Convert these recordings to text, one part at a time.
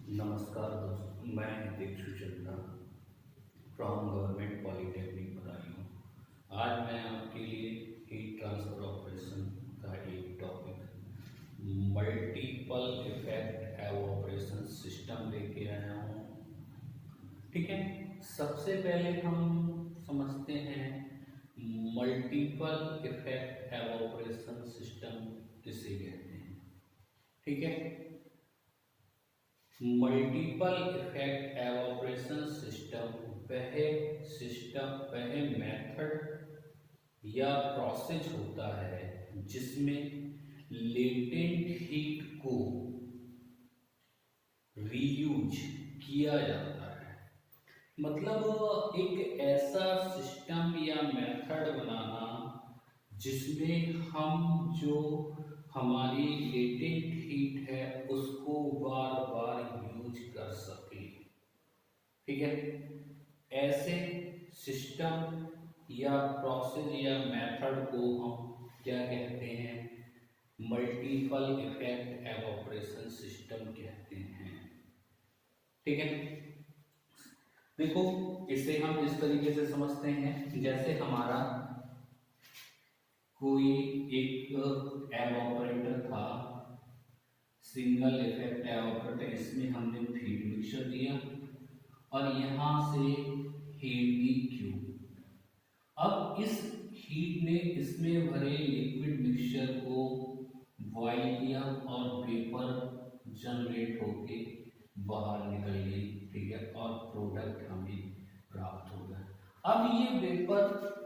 नमस्कार दोस्तों, मैं Hitesh Chandra from government polytechnic Badaun. आज मैं आपके लिए हीट ट्रांसफर ऑपरेशन का एक topic multiple effect evaporation system लेके आया हूँ। ठीक है, सबसे पहले हम समझते हैं मल्टीपल इफेक्ट एवोपरेशन सिस्टम किसे कहते हैं। ठीक है, मल्टीपल इफेक्ट एवोपरेशन सिस्टम वह मेथड या प्रोसेस होता है जिसमें लेटेंट हीट को रीयूज किया जाता है। मतलब एक ऐसा सिस्टम या मेथड बनाना जिसमें हम जो हमारी लेटेंट हीट है उसको बार बार यूज कर सके। ठीक है, ऐसे सिस्टम या प्रोसेस या मेथड को हम क्या कहते हैं? मल्टीपल इफेक्ट एवोपरेशन सिस्टम कहते हैं। ठीक है, देखो इसे हम इस तरीके से समझते हैं, जैसे हमारा कोई एक एवोपरेटर था, सिंगल इफेक्ट एवोपरेटर। इसमें हमने फीड मिक्सचर दिया और यहाँ से हीट दी क्यू। अब इस हीट ने इसमें भरे लिक्विड मिक्सचर को बॉयल किया और वेपर जनरेट होके बाहर निकल गई। ठीक है, और प्रोडक्ट हमें प्राप्त हो गया। अब ये वेपर,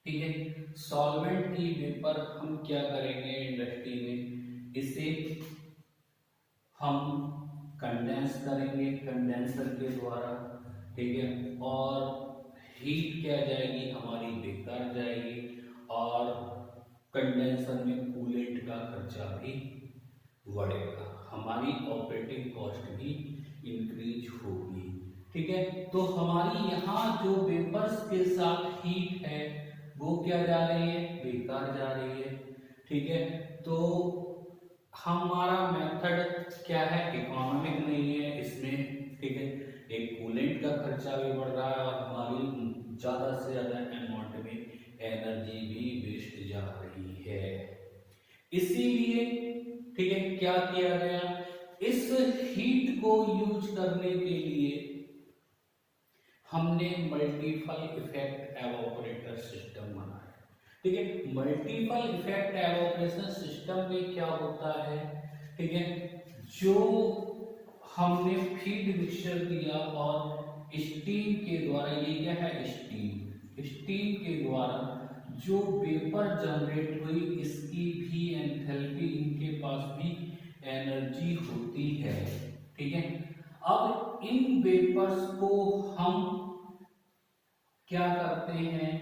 ठीक है, सॉल्वेंट की वेपर हम क्या करेंगे इंडस्ट्री में, इसे हम कंडेंस करेंगे कंडेंसर के द्वारा। ठीक है, और हीट क्या जाएगी हमारी बेकार जाएगी और कंडेंसर में कूलेंट का खर्चा भी बढ़ेगा, हमारी ऑपरेटिंग कॉस्ट भी इंक्रीज होगी। ठीक है, तो हमारी यहाँ जो वेपर्स के साथ हीट है वो क्या जा रही है? बेकार जा रही है। ठीक है, तो हमारा मेथड क्या है? इकोनॉमिक नहीं है इसमें। ठीक है, एक कूलेंट का खर्चा भी बढ़ रहा है और हमारी ज्यादा से ज्यादा अमाउंट में एनर्जी भी वेस्ट जा रही है। इसीलिए ठीक है, क्या किया गया? इस हीट को यूज करने के लिए हमने मल्टीपल इफेक्ट एवोपरेटर सिस्टम बनाया। ठीक है, मल्टीपल इफेक्ट एवोपरेशन सिस्टम में क्या होता है? ठीक है, जो हमने फीड मिक्सचर दिया और स्टीम के द्वारा, ये क्या है? स्टीम के द्वारा जो वेपर जनरेट हुई इसकी भी एंथैल्पी, इनके पास भी एनर्जी होती है। ठीक है, अब इन वेपर्स को हम क्या करते हैं?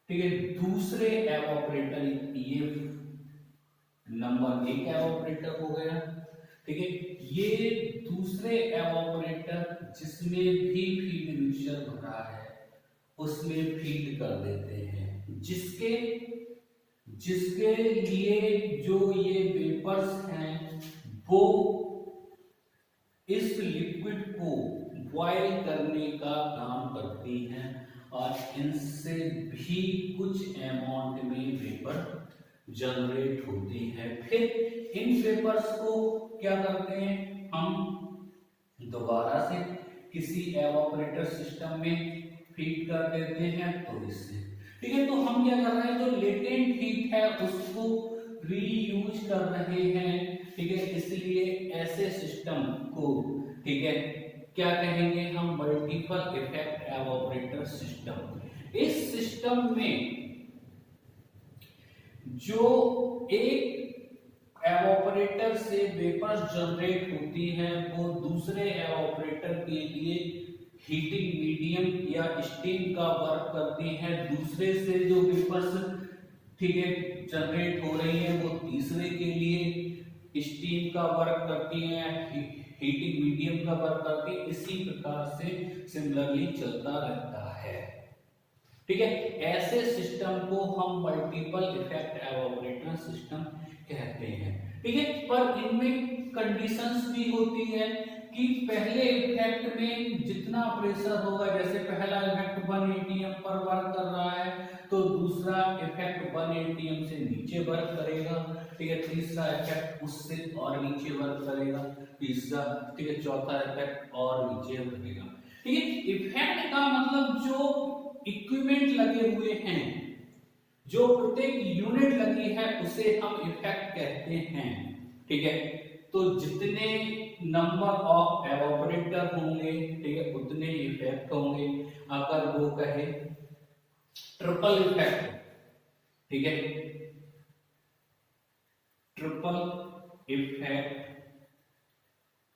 ठीक है, दूसरे एवोपरेटर, ये नंबर एक एवोपरेटर हो गया। ठीक है, ये दूसरे एवोपरेटर जिसमें भी फीड मिक्सचर भरा है उसमें फीड कर देते हैं, जिसके लिए जो ये वेपर्स हैं वो इस लिक्विड को बॉयल करने का काम करती हैं और इनसे भी कुछ अमाउंट में वेपर जनरेट होती है। फिर इन वेपर्स को क्या करते हैं? हम दोबारा से किसी एवोपरेटर सिस्टम में फीड कर देते हैं, तो इससे ठीक है, तो हम क्या कर रहे हैं? जो लेटेंट हीट है उसको रीयूज कर रहे हैं। ठीक है, इसलिए ऐसे सिस्टम को, ठीक है, क्या कहेंगे हम? Multiple effect evaporator system. इस सिस्टम में जो एक एवोपरेटर से वेपर्स जनरेट होती है वो दूसरे एवोपरेटर के लिए हीटिंग मीडियम या स्टीम का वर्क करती है। दूसरे से जो वेपर्स, ठीक है, जनरेट हो रही है वो तीसरे के लिए स्टीम का वर्क करती है, हीटिंग मीडियम का वर्क करती है। इसी प्रकार से सिमिलरली चलता रहता है। ठीक है, ऐसे सिस्टम को हम मल्टीपल इफेक्ट एवोपरेटर सिस्टम कहते हैं। ठीक है, पर इनमें कंडीशंस भी होती है कि पहले इफेक्ट में जितना प्रेशर होगा, जैसे पहला इफेक्ट 1 एटीएम पर वर्क कर रहा है तो दूसरा इफेक्ट 1 एटीएम से नीचे वर्क करेगा, ठीक है, तीसरा इफेक्ट उससे और नीचे वर्क करेगा, तीसरा, ठीक है, चौथा इफेक्ट और नीचे करेगा, ठीक है। इफेक्ट का मतलब जो इक्विपमेंट लगे हुए हैं, जो प्रत्येक यूनिट लगी है उसे हम इफेक्ट कहते हैं, ठीक है। तो जितने नंबर ऑफ एवापोरेटर होंगे, ठीक है, उतने इफेक्ट होंगे। अगर वो कहे ट्रिपल इफेक्ट, ठीक है, ट्रिपल इफेक्ट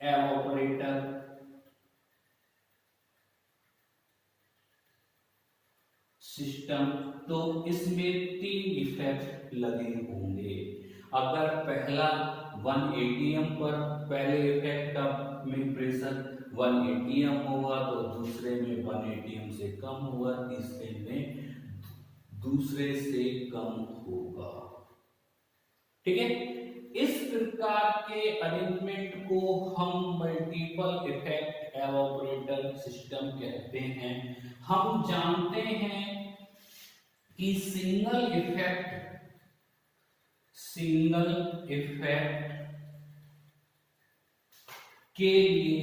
एवापोरेटर सिस्टम, तो इसमें 3 इफेक्ट लगे होंगे। अगर पहला 1 एटीएम पर पहले इफेक्ट का में प्रेशर 1 एटीएम होगा तो दूसरे में 1 एटीएम से कम होगा, तीसरे में दूसरे से कम होगा, ठीक है। इस प्रकार के अरेंजमेंट को हम मल्टीपल इफेक्ट एवापोरेटर सिस्टम कहते हैं। हम जानते हैं कि सिंगल इफेक्ट के लिए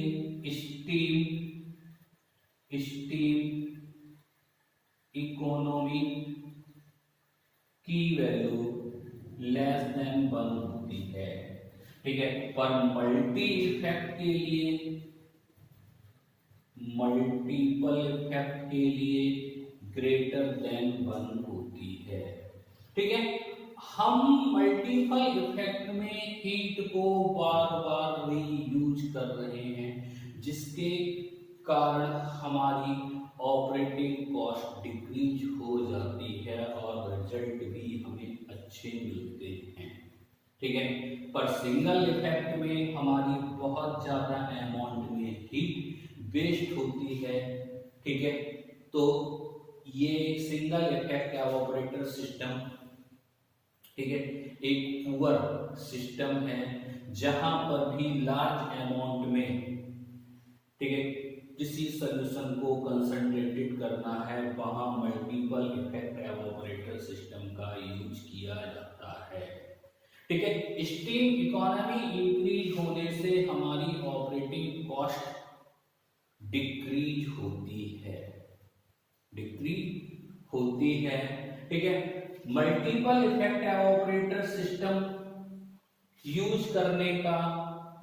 स्टीम इकोनॉमी की वैल्यू लेस देन 1 होती है, ठीक है। पर मल्टी इफेक्ट के लिए, मल्टीपल इफेक्ट के लिए ग्रेटर देन 1 होती है, ठीक है। हम मल्टीपल इफेक्ट में हीट को बार बार रीयूज कर रहे हैं, जिसके कारण हमारी ऑपरेटिंग कॉस्ट डिक्रीज हो जाती है और रिजल्ट भी हमें अच्छे मिलते हैं, ठीक है। पर सिंगल इफेक्ट में हमारी बहुत ज्यादा अमाउंट में हीट वेस्ट होती है, ठीक है। तो ये सिंगल इफेक्ट एवापोरेटर सिस्टम, ठीक है, एक पुअर सिस्टम है जहां पर भी लार्ज अमाउंट में, ठीक है, किसी सॉल्यूशन को कंसंट्रेटेड करना है, वहां मल्टीपल इफेक्ट एवापोरेटर सिस्टम का यूज किया जाता है, ठीक है। स्टीम इकोनॉमी इंक्रीज होने से हमारी ऑपरेटिंग कॉस्ट डिक्रीज होती है, ठीक है। Multiple effect evaporator system use करने का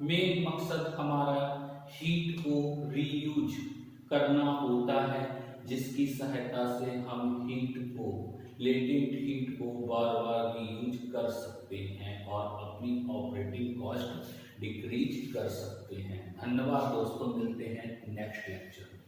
मेन मकसद हमारा हीट को रीयूज करना होता है, जिसकी सहायता से हम लेटेंट हीट को बार बार रीयूज कर सकते हैं और अपनी ऑपरेटिंग कॉस्ट डिक्रीज कर सकते हैं। धन्यवाद दोस्तों, मिलते हैं नेक्स्ट लेक्चर में।